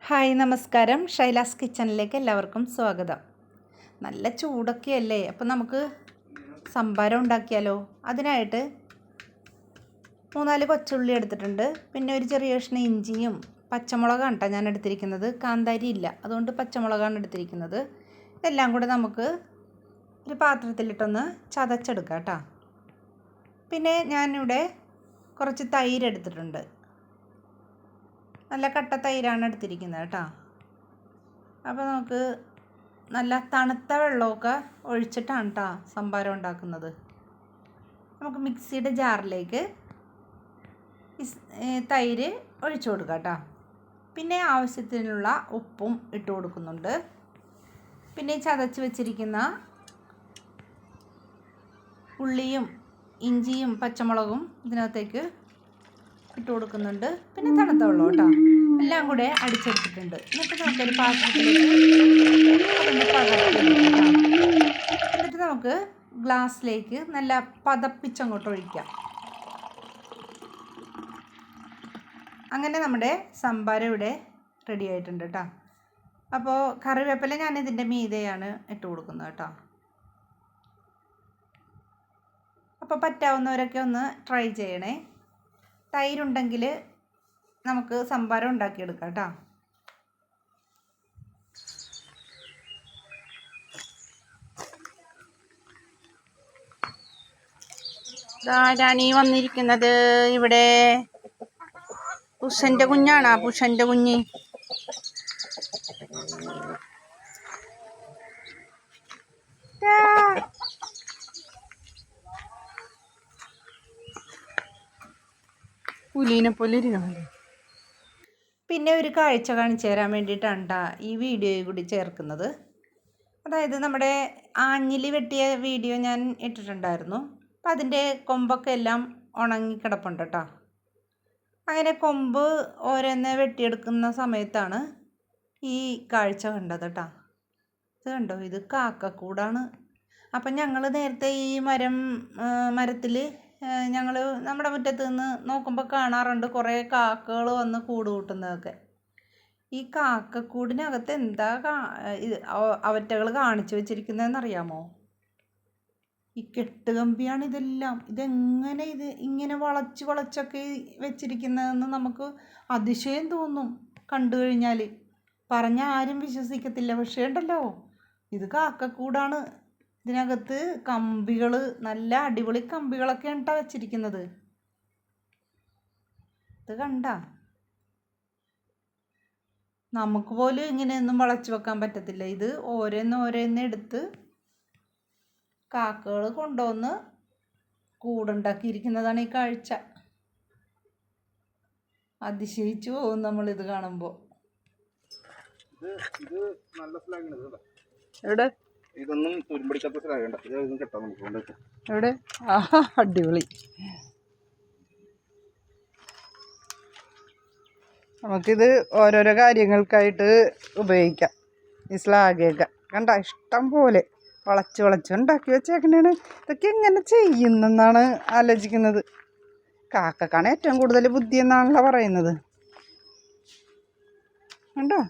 Hi നമസ്കാരം. ഷൈലാസ് കിച്ചണിലേക്ക് എല്ലാവർക്കും സ്വാഗതം. നല്ല ചൂടൊക്കെയല്ലേ, അപ്പോൾ നമുക്ക് സംഭാരം ഉണ്ടാക്കിയാലോ. അതിനായിട്ട് 3-4 കൊച്ചുള്ളി എടുത്തിട്ടുണ്ട്. പിന്നെ ഒരു ചെറിയ കഷ്ണം ഇഞ്ചിയും പച്ചമുളകാണ് കേട്ടോ ഞാൻ എടുത്തിരിക്കുന്നത്. കാന്താരി ഇല്ല, അതുകൊണ്ട് പച്ചമുളകാണ് എടുത്തിരിക്കുന്നത്. ഇതെല്ലാം കൂടെ നമുക്ക് ഒരു പാത്രത്തിലിട്ടൊന്ന് ചതച്ചെടുക്കാം കേട്ടോ. പിന്നെ ഞാനിവിടെ കുറച്ച് തൈര് എടുത്തിട്ടുണ്ട്. നല്ല കട്ട തൈരാണ് എടുത്തിരിക്കുന്നത് കേട്ടോ. അപ്പോൾ നമുക്ക് നല്ല തണുത്ത വെള്ളമൊക്കെ ഒഴിച്ചിട്ടാണ് കേട്ടോ സംഭാരം ഉണ്ടാക്കുന്നത്. നമുക്ക് മിക്സിയുടെ ജാറിലേക്ക് തൈര് ഒഴിച്ചു കൊടുക്കാം കേട്ടോ. പിന്നെ ആവശ്യത്തിനുള്ള ഉപ്പും ഇട്ട് കൊടുക്കുന്നുണ്ട്. പിന്നെ ചതച്ച് വെച്ചിരിക്കുന്ന ഉള്ളിയും ഇഞ്ചിയും പച്ചമുളകും ഇതിനകത്തേക്ക് ഇട്ട് കൊടുക്കുന്നുണ്ട്. പിന്നെ തണുത്ത വെള്ളം കേട്ടോ. എല്ലാം കൂടെ അടിച്ചെടുത്തിട്ടുണ്ട്. എന്നിട്ട് നമുക്കൊരു പാത്രത്തിലേക്ക് എന്നിട്ട് നമുക്ക് ഗ്ലാസ്സിലേക്ക് നല്ല പതപ്പിച്ചങ്ങോട്ട് ഒഴിക്കാം. അങ്ങനെ നമ്മുടെ സംഭാരം ഇവിടെ റെഡി ആയിട്ടുണ്ട് കേട്ടോ. അപ്പോൾ കറിവേപ്പില ഞാൻ ഇതിൻ്റെ മീതെയാണ് ഇട്ട് കൊടുക്കുന്നത് കേട്ടോ. അപ്പോൾ പറ്റാവുന്നവരൊക്കെ ഒന്ന് ട്രൈ ചെയ്യണേ. തൈരുണ്ടെങ്കിൽ നമുക്ക് സംഭാരം ഉണ്ടാക്കിയെടുക്കാം കേട്ടോ. ധാരാണി വന്നിരിക്കുന്നത് ഇവിടെ പുഷന്റെ കുഞ്ഞാണ്. പുഷന്റെ കുഞ്ഞ് പുലിനെ പോലെ ഇരിക്കണല്ലേ. പിന്നെ ഒരു കാഴ്ച കാണിച്ചു തരാൻ വേണ്ടിയിട്ടാണ് കേട്ടോ ഈ വീഡിയോയിൽ കൂടി ചേർക്കുന്നത്. അതായത് നമ്മുടെ ആഞ്ഞിലി വെട്ടിയ വീഡിയോ ഞാൻ ഇട്ടിട്ടുണ്ടായിരുന്നു. അപ്പം അതിൻ്റെ കൊമ്പൊക്കെ എല്ലാം ഉണങ്ങിക്കിടപ്പുണ്ട് കേട്ടോ. അങ്ങനെ കൊമ്പ് ഓരോന്ന് വെട്ടിയെടുക്കുന്ന സമയത്താണ് ഈ കാഴ്ച കണ്ടത് കേട്ടോ. ഇത് കണ്ടോ, ഇത് കാക്കക്കൂടാണ്. അപ്പം ഞങ്ങൾ നേരത്തെ ഈ മരത്തിൽ ഞങ്ങൾ നമ്മുടെ മുറ്റത്ത് നിന്ന് നോക്കുമ്പോൾ കാണാറുണ്ട് കുറേ കാക്കകൾ വന്ന് കൂട് കൂട്ടുന്നതൊക്കെ. ഈ കാക്കക്കൂടിനകത്ത് എന്താ അവറ്റകൾ കാണിച്ചു വെച്ചിരിക്കുന്നതെന്നറിയാമോ? ഈ കെട്ടുകമ്പിയാണ് ഇതെല്ലാം. ഇതെങ്ങനെ ഇങ്ങനെ വളച്ചൊക്കെ വെച്ചിരിക്കുന്നതെന്ന് നമുക്ക് അതിശയം തോന്നും കണ്ടു കഴിഞ്ഞാൽ. പറഞ്ഞാൽ ആരും വിശ്വസിക്കത്തില്ല. പക്ഷേ ഉണ്ടല്ലോ, ഇത് കാക്കക്കൂടാണ്. ഇതിനകത്ത് കമ്പികൾ, നല്ല അടിപൊളി കമ്പികളൊക്കെയാണ് കേട്ടോ വെച്ചിരിക്കുന്നത്. ഇത് കണ്ട, നമുക്ക് പോലും ഇങ്ങനെയൊന്നും വളച്ചു വെക്കാൻ പറ്റത്തില്ല. ഇത് ഓരോന്ന് എടുത്ത് കാക്കകൾ കൊണ്ടുവന്ന് കൂടുണ്ടാക്കിയിരിക്കുന്നതാണ് ഈ കാഴ്ച. അതിശയിച്ചു പോകും നമ്മളിത് കാണുമ്പോൾ. എവിടെ ഇതൊന്നും തുരുമ്പടിക്കാത്ത സ്ഥലമാകണ്ട. ഇതൊന്നും കെട്ടാൻ നമുക്ക് എവിടെ? അടിപൊളി. നമുക്കിത് ഓരോരോ കാര്യങ്ങൾക്കായിട്ട് ഉപയോഗിക്കാം. ഈ സ്ലാഗൊക്കെ കണ്ട ഇഷ്ടം പോലെ വളച്ച് ഉണ്ടാക്കി വെച്ചേക്കണേണ്. ഇതൊക്കെ എങ്ങനെ ചെയ്യുന്നെന്നാണ് ആലോചിക്കുന്നത്. കാക്കക്കാണ് ഏറ്റവും കൂടുതൽ ബുദ്ധി എന്നാണല്ലോ പറയുന്നത്. കണ്ടോ,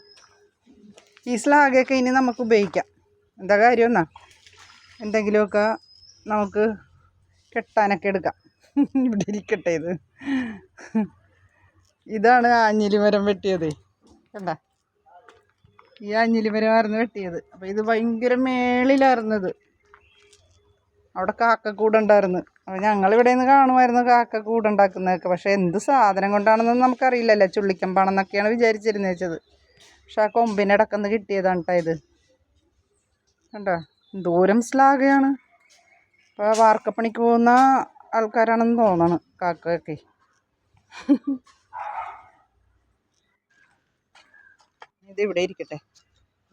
ഈ സ്ലാഗൊക്കെ ഇനി നമുക്ക് ഉപയോഗിക്കാം. എന്താ കാര്യം എന്നാ, എന്തെങ്കിലുമൊക്കെ നമുക്ക് കെട്ടാനൊക്കെ എടുക്കാം. ഇവിടെ ഇരിക്കട്ടെ. ഇതാണ് ആഞ്ഞിലി മരം വെട്ടിയത്. കണ്ട, ഈ ആഞ്ഞിലി മരമായിരുന്നു വെട്ടിയത്. അപ്പോൾ ഇത് ഭയങ്കര മേളിലായിരുന്നത്. അവിടെ കാക്കക്കൂടുണ്ടായിരുന്നു. അപ്പോൾ ഞങ്ങളിവിടെ നിന്ന് കാണുമായിരുന്നു കാക്കക്കൂടുണ്ടാക്കുന്നതൊക്കെ. പക്ഷേ എന്ത് സാധനം കൊണ്ടാണെന്നൊന്നും നമുക്കറിയില്ലല്ലോ. ചുള്ളിക്കമ്പാണെന്നൊക്കെയാണ് വിചാരിച്ചിരുന്നത് വെച്ചത്. പക്ഷെ ആ കൊമ്പിനടക്കന്ന് കിട്ടിയതാണ് കേട്ടോ ഇത്. കണ്ടോ, ദൂരം സ്ലാഗയാണ്. അപ്പോൾ വാർക്കപ്പണിക്ക് പോകുന്ന ആൾക്കാരാണെന്ന് തോന്നണം കാക്കയൊക്കെ. ഇതിവിടെ ഇരിക്കട്ടെ.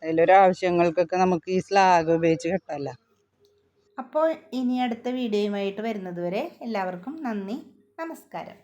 അതിലൊരാവശ്യങ്ങൾക്കൊക്കെ നമുക്ക് ഈ സ്ലാഗ് ഉപയോഗിച്ച് കെട്ടാമല്ലോ. അപ്പോൾ ഇനി അടുത്ത വീഡിയോയുമായിട്ട് വരുന്നത് വരെ എല്ലാവർക്കും നന്ദി, നമസ്കാരം.